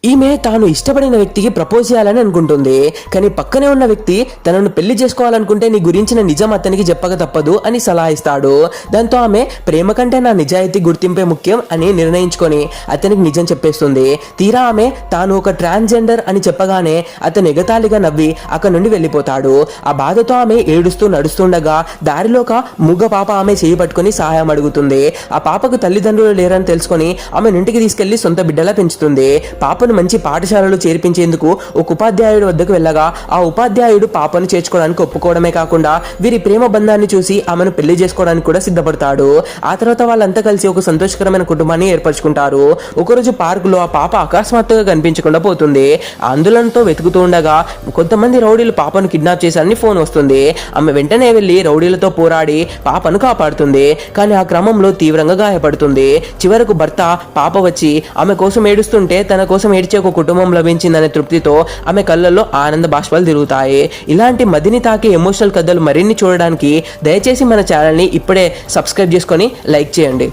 ఈమె తాను ఇష్టపడిన వ్యక్తికి ప్రపోజ్ చేయాలని అనుకుంటుంది. కానీ పక్కనే ఉన్న వ్యక్తి తనను పెళ్లి చేసుకోవాలనుకుంటే నీ గురించిన నిజం అతనికి చెప్పక తప్పదు అని సలహా ఇస్తాడు. దాంతో ఆమె ప్రేమ కంటే నా నిజాయితీ గుర్తింపే ముఖ్యం అని నిర్ణయించుకొని అతనికి నిజం చెప్పేస్తుంది. తీరా ఆమె తాను ఒక ట్రాన్స్జెండర్ అని చెప్పగానే అతను ఎగతాళిగా నవ్వి అక్కడి నుండి వెళ్ళిపోతాడు. ఆ బాధతో ఆమె ఏడుస్తూ నడుస్తుండగా దారిలో ఒక మూగ పాప ఆమె చేయి పట్టుకుని సహాయం అడుగుతుంది. ఆ పాపకు తల్లిదండ్రులు లేరని తెలుసుకొని ఆమె ఇంటికి తీసుకెళ్లి సొంత బిడ్డలా పెంచుతుంది. పాపను మంచి పాఠశాలలో చేర్పించేందుకు ఒక ఉపాధ్యాయుడు వద్దకు వెళ్ళగా ఆ ఉపాధ్యాయుడు పాపను చేర్చుకోవడానికి ఒప్పుకోవడమే కాకుండా వీరి ప్రేమ బంధాన్ని చూసి ఆమెను పెళ్లి చేసుకోవడానికి కూడా సిద్ధపడతాడు. ఆ తర్వాత వాళ్ళంతా కలిసి ఒక సంతోషకరమైన కుటుంబాన్ని ఏర్పరచుకుంటారు. ఒకరోజు పార్కులో ఆ పాప అకస్మాత్తుగా కనిపించకుండా పోతుంది. ఆందోళనతో వెతుకుతూ ఉండగా కొంతమంది రౌడీలు పాపను కిడ్నాప్ చేశారని ఫోన్ వస్తుంది. ఆమె వెంటనే వెళ్లి రౌడీలతో పోరాడి పాపను కాపాడుతుంది. కానీ ఆ క్రమంలో తీవ్రంగా గాయపడుతుంది. చివరకు భర్త పాప వచ్చి ఆమె కోసం ఏడుస్తుంటే తన కోసం ఏడ్చే ఒక కుటుంబం లభించిందనే తృప్తితో ఆమె కళ్ళల్లో ఆనంద బాష్పాలు తిరుగుతాయి. ఇలాంటి మదిని తాకే ఎమోషనల్ కథలు మరిన్ని చూడడానికి దయచేసి మన ఛానల్ని ఇప్పుడే సబ్స్క్రైబ్ చేసుకొని లైక్ చేయండి.